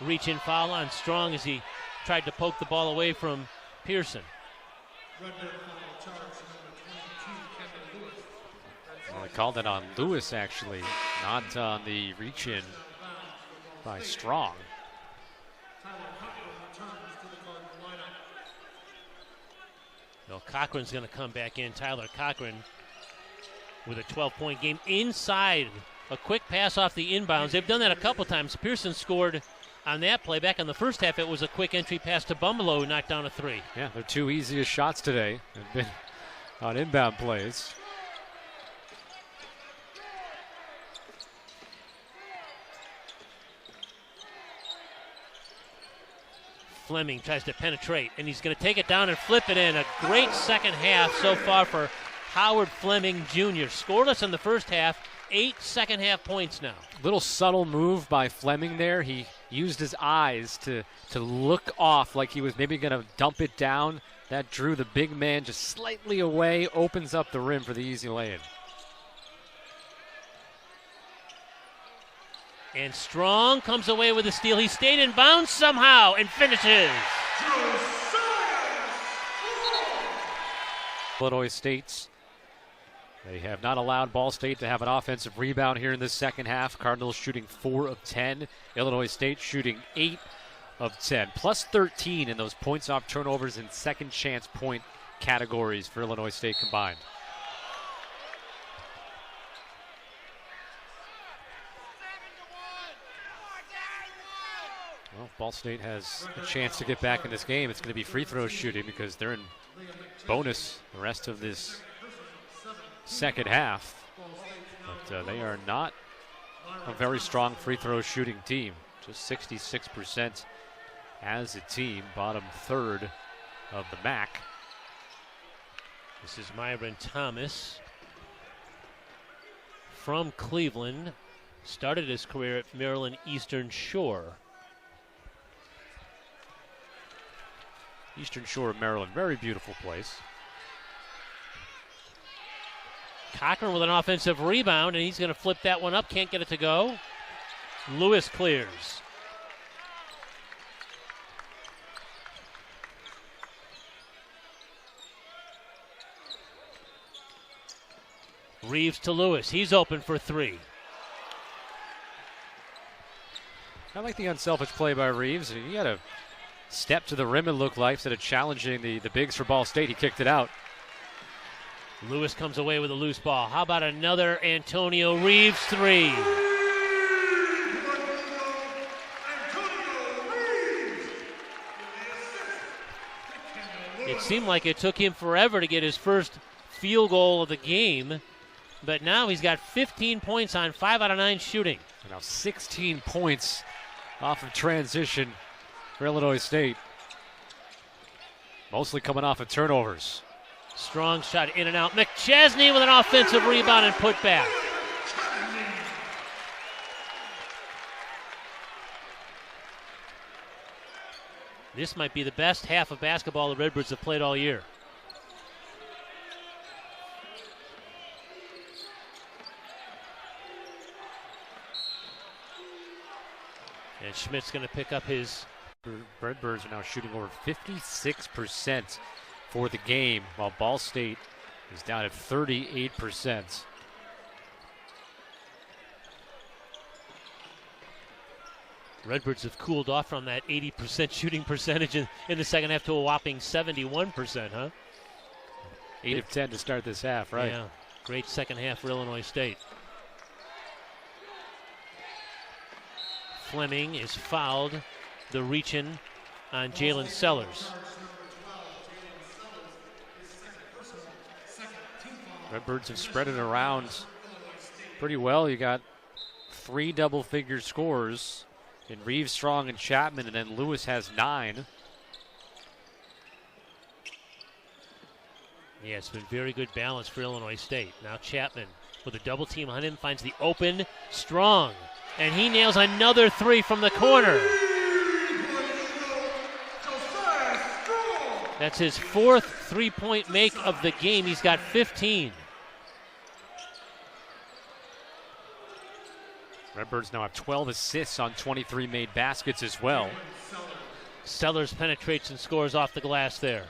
Reach in foul on Strong as he tried to poke the ball away from Pearson. Well, they called it on Lewis, actually, not on the reach in by Strong. No, Cochran's going to come back in. Tyler Cochran with a 12-point game inside. A quick pass off the inbounds. They've done that a couple times. Pearson scored on that play. Back in the first half, it was a quick entry pass to Bumbelow, who knocked down a 3. Yeah, their 2 easiest shots today have been on inbound plays. Fleming tries to penetrate, and he's going to take it down and flip it in. A great second half so far for Howard Fleming Jr. Scoreless in the first half, 8 second half points now. Little subtle move by Fleming there. He used his eyes to look off like he was maybe going to dump it down. That drew the big man just slightly away, opens up the rim for the easy lay-in. And Strong comes away with a steal. He stayed in bounds somehow and finishes. Illinois State's. They have not allowed Ball State to have an offensive rebound here in this second half. Cardinals shooting 4 of 10. Illinois State shooting 8 of 10. Plus 13 in those points off turnovers and second chance point categories for Illinois State combined. Well, if Ball State has a chance to get back in this game, it's going to be free throw shooting because they're in bonus the rest of this second half. But they are not a very strong free throw shooting team. Just 66% as a team, bottom third of the MAC. This is Myron Thomas from Cleveland. Started his career at Maryland Eastern Shore. Eastern Shore of Maryland, very beautiful place. Cochran with an offensive rebound, and he's going to flip that one up. Can't get it to go. Lewis clears. Reeves to Lewis. He's open for 3. I like the unselfish play by Reeves. He had a step to the rim, it looked like, instead of challenging the bigs for Ball State. He kicked it out. Lewis comes away with a loose ball. How about another Antonio Reeves 3? It seemed like it took him forever to get his first field goal of the game, but now he's got 15 points on 5 out of 9 shooting. And now 16 points off of transition for Illinois State. Mostly coming off of turnovers. Strong shot in and out. McChesney with an offensive rebound and put back. This might be the best half of basketball the Redbirds have played all year. And Schmidt's going to pick up his... Redbirds are now shooting over 56% for the game, while Ball State is down at 38%. Redbirds have cooled off from that 80% shooting percentage in the second half to a whopping 71%, huh? 8 of 10 to start this half, right? Yeah, great second half for Illinois State. Fleming is fouled. The reach-in on Jalen Sellers. Redbirds have spread it around pretty well. You got 3 double-figure scores in Reeves, Strong, and Chapman, and then Lewis has 9. Yeah, it's been very good balance for Illinois State. Now Chapman with a double team on him finds the open Strong, and he nails another 3 from the corner. That's his 4th three-point make of the game. He's got 15. Redbirds now have 12 assists on 23 made baskets as well. Sellers penetrates and scores off the glass there.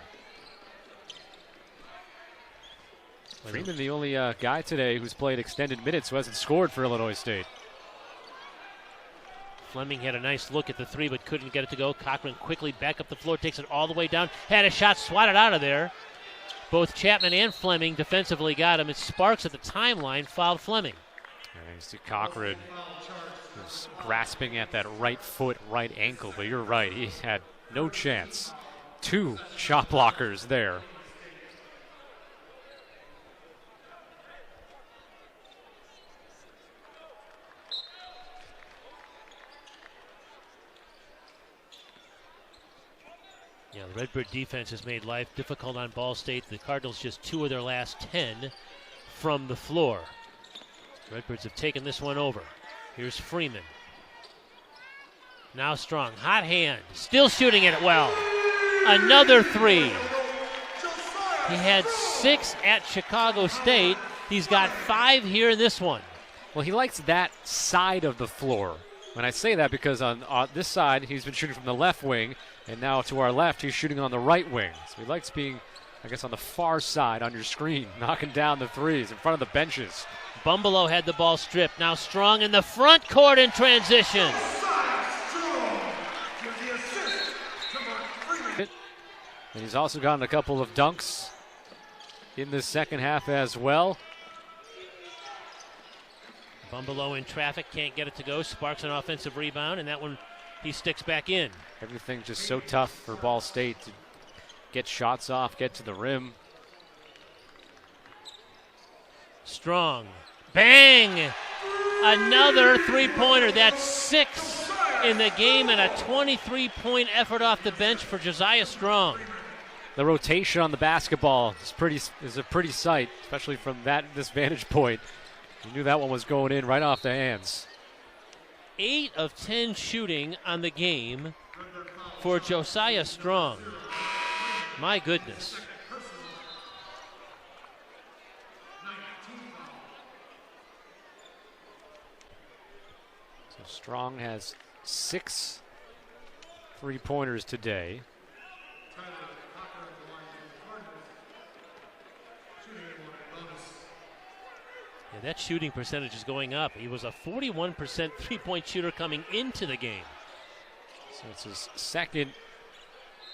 Freeman, the only guy today who's played extended minutes who hasn't scored for Illinois State. Fleming had a nice look at the 3 but couldn't get it to go. Cochran quickly back up the floor, takes it all the way down. Had a shot swatted out of there. Both Chapman and Fleming defensively got him. It's Sparks at the timeline fouled Fleming. And you see Cochran was grasping at that right foot, right ankle, but you're right, he had no chance. 2 shot blockers there. Yeah, the Redbird defense has made life difficult on Ball State. The Cardinals just 2 of their last 10 from the floor. Redbirds have taken this one over. Here's Freeman. Now Strong, hot hand, still shooting it well. Another 3. He had 6 at Chicago State. He's got 5 here in this one. Well, he likes that side of the floor. When I say that, because on this side, he's been shooting from the left wing, and now to our left, he's shooting on the right wing. So he likes being, I guess, on the far side on your screen, knocking down the threes in front of the benches. Bumbelow had the ball stripped. Now Strong in the front court in transition. And he's also gotten a couple of dunks in the second half as well. Bumbelow in traffic, can't get it to go. Sparks an offensive rebound, and that one he sticks back in. Everything just so tough for Ball State to get shots off, get to the rim. Strong. Bang! Another three-pointer. That's 6 in the game and a 23-point effort off the bench for Josiah Strong. The rotation on the basketball is a pretty sight, especially from this vantage point. You knew that one was going in right off the hands. 8 of 10 shooting on the game for Josiah Strong. My goodness. So Strong has 6 three-pointers today. Yeah, that shooting percentage is going up. He was a 41% three-point shooter coming into the game. So it's his second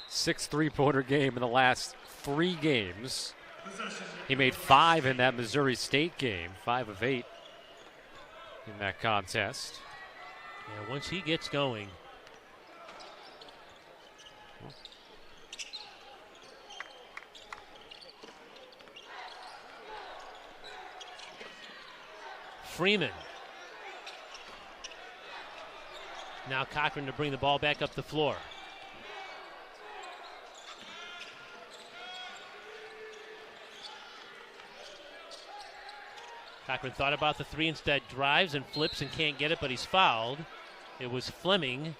6 three-pointer game in the last 3 games. He made 5 in that Missouri State game, 5 of 8 in that contest. Yeah, once he gets going. Freeman. Now Cochran to bring the ball back up the floor. Cochran thought about the three, instead drives and flips and can't get it, but he's fouled. It was Fleming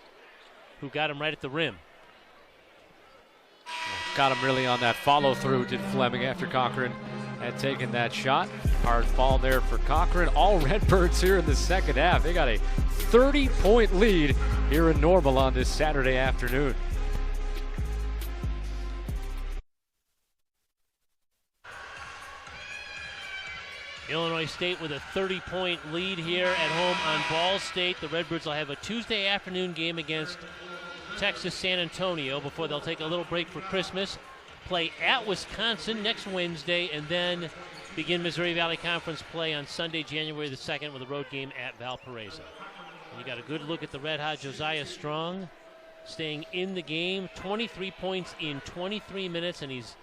who got him right at the rim. Got him really on that follow-through, did Fleming, after Cochran had taken that shot. Hard fall there for Cochran. All Redbirds here in the second half. They got a 30-point lead here in Normal on this Saturday afternoon. Illinois State with a 30-point lead here at home on Ball State. The Redbirds will have a Tuesday afternoon game against Texas San Antonio before they'll take a little break for Christmas. Play at Wisconsin next Wednesday, and then begin Missouri Valley Conference play on Sunday, January the 2nd, with a road game at Valparaiso. And you got a good look at the red-hot Josiah Strong staying in the game. 23 points in 23 minutes, and he's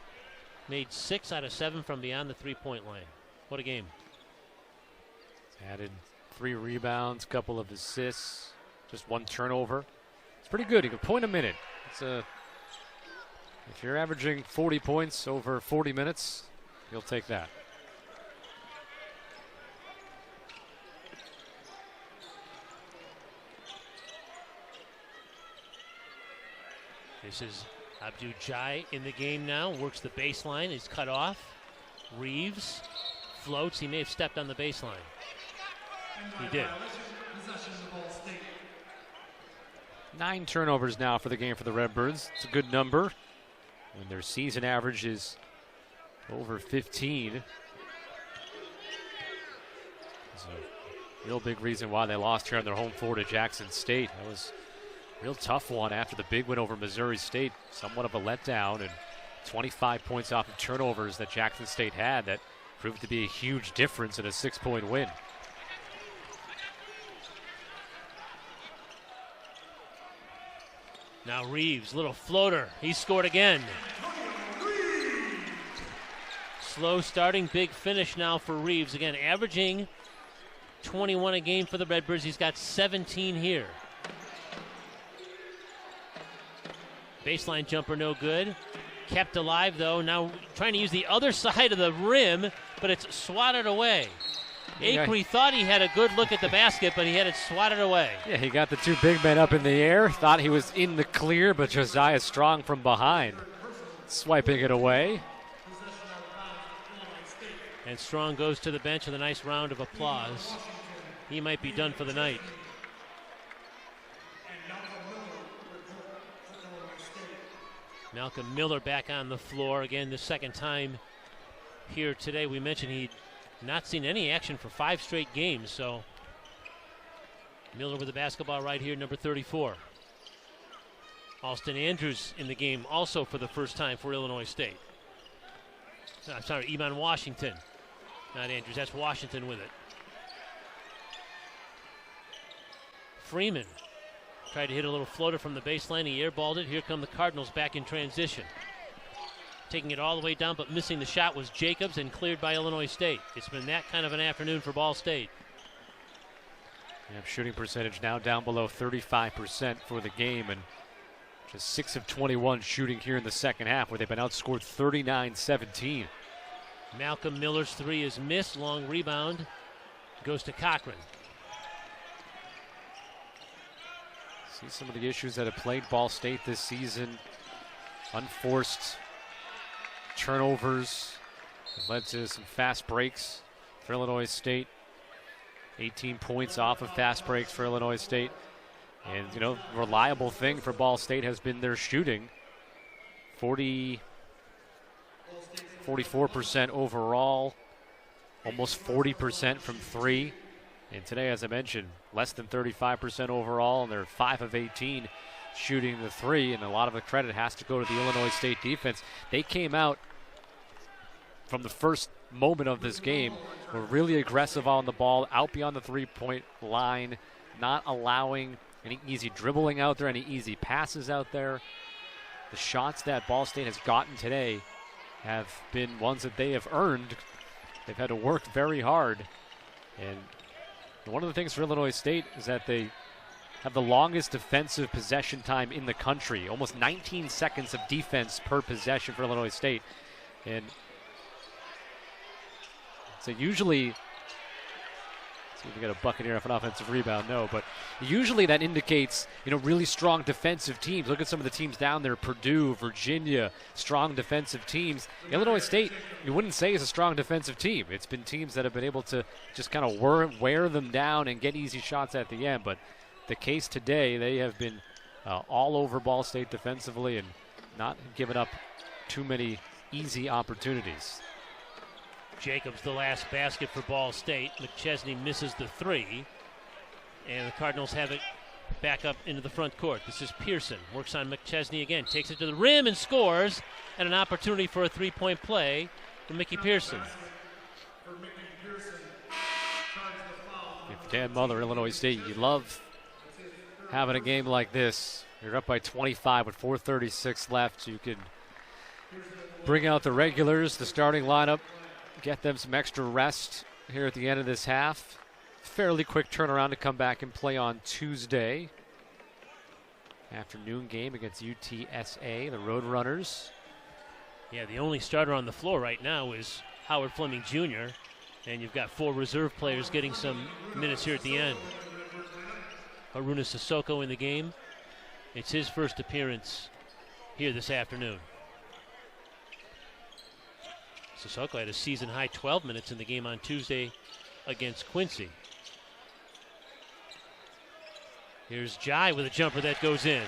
made 6 out of 7 from beyond the three-point line. What a game. Added 3 rebounds, couple of assists, just 1 turnover. It's pretty good. He can point a minute. If you're averaging 40 points over 40 minutes, you'll take that. This is Abdu Jai in the game now. Works the baseline. He's cut off. Reeves floats. He may have stepped on the baseline. He did. 9 turnovers now for the game for the Redbirds. It's a good number. And their season average is over 15. It's a real big reason why they lost here on their home floor to Jackson State. That was a real tough one after the big win over Missouri State. Somewhat of a letdown, and 25 points off of turnovers that Jackson State had that proved to be a huge difference in a 6-point win. Now Reeves, little floater. He scored again. Slow starting, big finish now for Reeves. Again, averaging 21 a game for the Redbirds. He's got 17 here. Baseline jumper no good. Kept alive though. Now trying to use the other side of the rim, but it's swatted away. Acree thought he had a good look at the basket, but he had it swatted away. Yeah, he got the 2 big men up in the air. Thought he was in the clear, but Josiah Strong from behind, swiping it away. And Strong goes to the bench with a nice round of applause. He might be done for the night. Malcolm Miller back on the floor again, the second time here today. We mentioned he'd not seen any action for 5 straight games, so Miller with the basketball right here, number 34. Alston Andrews in the game also for the first time for Illinois State. I'm sorry, Iman Washington. Not Andrews, that's Washington with it. Freeman tried to hit a little floater from the baseline. He airballed it. Here come the Cardinals back in transition. Taking it all the way down, but missing the shot was Jacobs and cleared by Illinois State. It's been that kind of an afternoon for Ball State. Yeah, shooting percentage now down below 35% for the game, and just 6 of 21 shooting here in the second half, where they've been outscored 39-17. Malcolm Miller's three is missed. Long rebound goes to Cochran. See some of the issues that have plagued Ball State this season. Unforced turnovers that led to some fast breaks for Illinois State. 18 points off of fast breaks for Illinois State. And, you know, reliable thing for Ball State has been their shooting. 44% overall, almost 40% from three. And today, as I mentioned, less than 35% overall, and they're 5 of 18 shooting the three, and a lot of the credit has to go to the Illinois State defense. They came out from the first moment of this game, were really aggressive on the ball, out beyond the three-point line, not allowing any easy dribbling out there, any easy passes out there. The shots that Ball State has gotten today have been ones that they have earned. They've had to work very hard. And one of the things for Illinois State is that they have the longest defensive possession time in the country, almost 19 seconds of defense per possession for Illinois State. And so usually, see if we got a bucket here off an offensive rebound. No, but usually that indicates, you know, really strong defensive teams. Look at some of the teams down there, Purdue, Virginia, strong defensive teams. Illinois State, you wouldn't say is a strong defensive team. It's been teams that have been able to just kind of wear them down and get easy shots at the end. But the case today, they have been all over Ball State defensively and not given up too many easy opportunities. Jacobs, the last basket for Ball State. McChesney misses the three, and the Cardinals have it back up into the front court. This is Pearson, works on McChesney again, takes it to the rim and scores, and an opportunity for a three-point play for Mickey Pearson. If Dan Mother, Illinois State, you love having a game like this. You're up by 25 with 4:36 left. You can bring out the regulars, the starting lineup, get them some extra rest here at the end of this half. Fairly quick turnaround to come back and play on Tuesday. Afternoon game against UTSA, the Roadrunners. Yeah, the only starter on the floor right now is Howard Fleming Jr., and you've got 4 reserve players getting some minutes here at the end. Haruna Sissoko in the game. It's his first appearance here this afternoon. Sissoko had a season-high 12 minutes in the game on Tuesday against Quincy. Here's Jai with a jumper that goes in.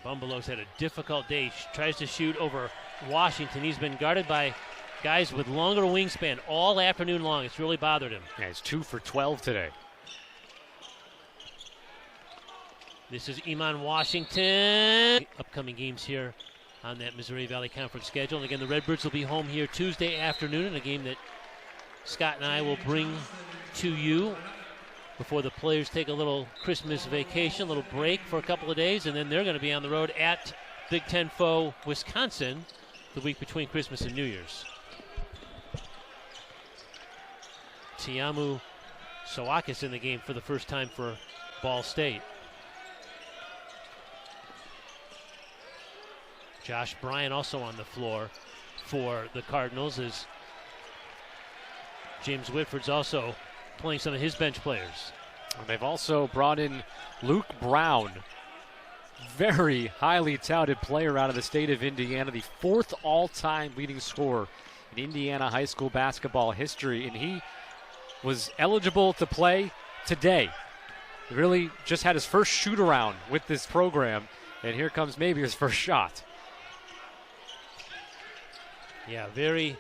Bumbalow's had a difficult day. Tries to shoot over Washington. He's been guarded by guys with longer wingspan all afternoon long. It's really bothered him. Yeah, he's 2 for 12 today. This is Iman Washington. Upcoming games here on that Missouri Valley Conference schedule. And again, the Redbirds will be home here Tuesday afternoon in a game that Scott and I will bring to you before the players take a little Christmas vacation, a little break for a couple of days, and then they're going to be on the road at Big Ten foe Wisconsin the week between Christmas and New Year's. Tiamu Sawakis in the game for the first time for Ball State. Josh Bryan also on the floor for the Cardinals, as James Whitford's also playing some of his bench players. And they've also brought in Luke Brown very highly touted player out of the state of Indiana, the 4th all-time leading scorer in Indiana high school basketball history, and he was eligible to play today. He really just had his first shoot-around with this program, and here comes maybe his first shot. Yeah, very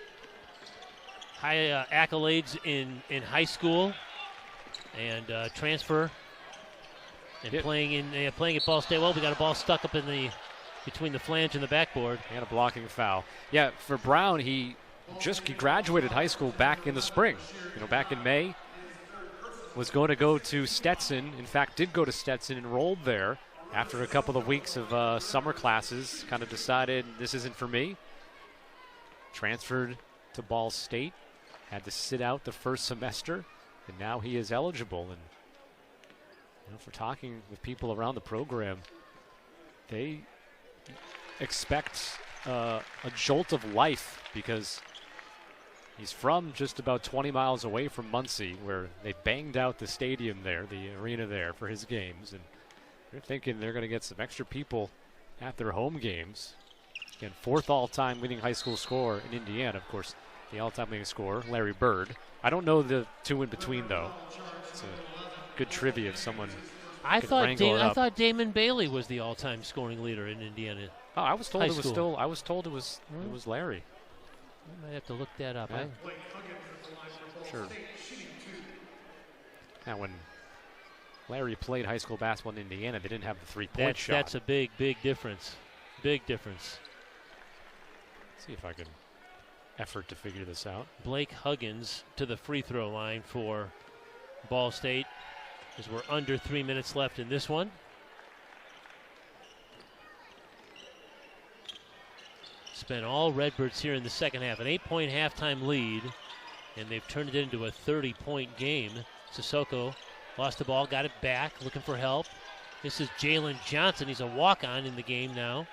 high accolades in high school and transfer and playing at Ball State. Well, we got a ball stuck up in between the flange and the backboard. And a blocking foul. Yeah, for Brown, he graduated high school back in the spring. Back in May. Was going to go to Stetson. In fact, did go to Stetson, enrolled there. After a couple of weeks of summer classes, kind of decided this isn't for me. Transferred to Ball State. Had to sit out the first semester. And now he is eligible. And if we're talking with people around the program, they expect a jolt of life because he's from just about 20 miles away from Muncie, where they banged out the stadium there, the arena there, for his games. And they're thinking they're going to get some extra people at their home games. Again, 4th all-time leading high school scorer in Indiana. Of course, the all-time leading scorer, Larry Bird. I don't know the two in between, though. It's a good trivia if someone I thought Damon Bailey was the all-time scoring leader in Indiana. Oh, I was told high it was school. still. I was told it was Larry. I might have to look that up. Yeah. Sure. Now, when Larry played high school basketball in Indiana, they didn't have the three-point shot. That's a big difference. Big difference. Let's see if I can effort to figure this out. Blake Huggins to the free throw line for Ball State as we're under 3 minutes left in this one. Spent all Redbirds here in the second half. An 8-point halftime lead, and they've turned it into a 30-point game. Sissoko lost the ball, got it back, looking for help. This is Jalen Johnson. He's a walk-on in the game now.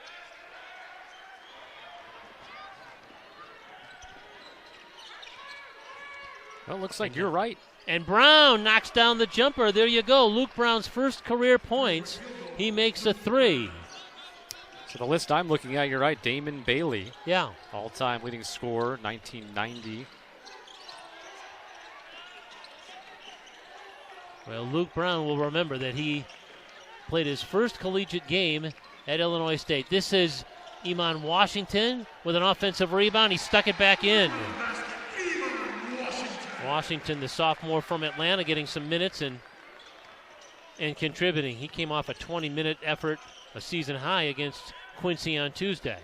Well, it looks like you're right. And Brown knocks down the jumper. There you go. Luke Brown's first career points. He makes a 3. So the list I'm looking at, you're right. Damon Bailey. Yeah. All-time leading scorer, 1990. Well, Luke Brown will remember that he played his first collegiate game at Illinois State. This is Iman Washington with an offensive rebound. He stuck it back in. Washington, the sophomore from Atlanta, getting some minutes and contributing. He came off a 20-minute effort, a season high against Quincy on Tuesday.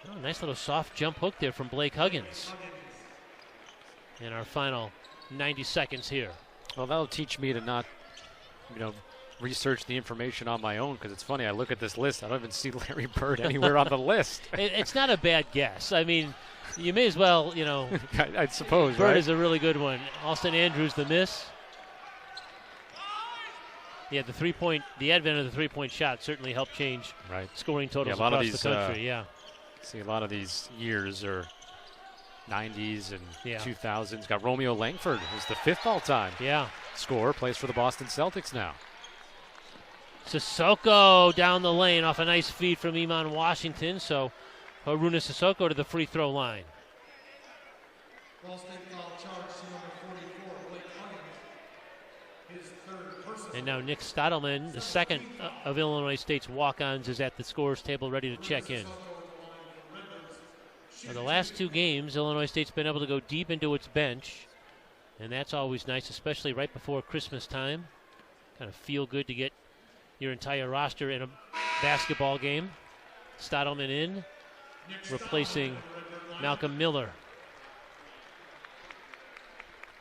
Oh, nice little soft jump hook there from Blake Huggins. In our final 90 seconds here. Well, that'll teach me to not, research the information on my own, because it's funny, I look at this list, I don't even see Larry Bird anywhere on the list. It's not a bad guess. I mean, you may as well, I suppose, Bird right? is a really good one. Austin Andrews, the miss. Yeah, the advent of the three-point shot certainly helped change scoring totals across the country. See, a lot of these years are 90s and 2000s. Got Romeo Langford, who's the 5th all-time scorer, plays for the Boston Celtics now. Sissoko down the lane off a nice feed from Iman Washington. So Haruna Sissoko to the free throw line. And now Nick Stottleman, the second of Illinois State's walk-ons, is at the scorer's table ready to check in. Now, the last 2 games, Illinois State's been able to go deep into its bench, and that's always nice, especially right before Christmas time. Kind of feel good to get your entire roster in a basketball game. Stottleman in, replacing Malcolm Miller.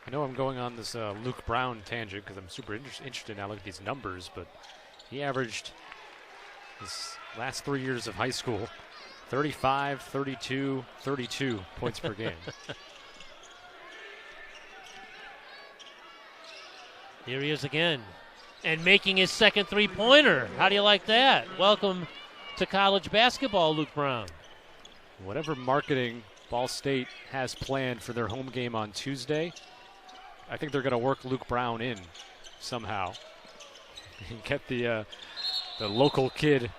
I know I'm going on this Luke Brown tangent because I'm super interested now. Look at these numbers, but he averaged his last 3 years of high school 35, 32, 32 points per game. Here he is again, and making his second three-pointer. How do you like that? Welcome to college basketball, Luke Brown. Whatever marketing Ball State has planned for their home game on Tuesday, I think they're going to work Luke Brown in somehow and get the the local kid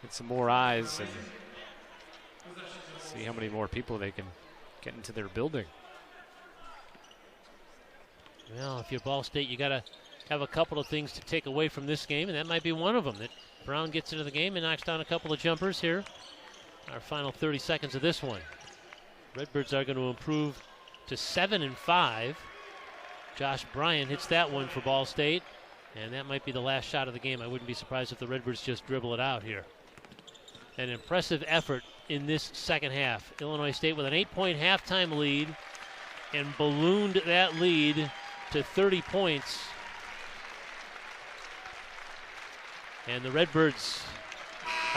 get some more eyes and see how many more people they can get into their building. Well, if you're Ball State, you got to have a couple of things to take away from this game, and that might be one of them. That Brown gets into the game and knocks down a couple of jumpers here. Our final 30 seconds of this one. Redbirds are going to improve to 7-5. Josh Bryant hits that one for Ball State, and that might be the last shot of the game. I wouldn't be surprised if the Redbirds just dribble it out here. An impressive effort in this second half. Illinois State with an 8-point halftime lead and ballooned that lead to 30 points. And the Redbirds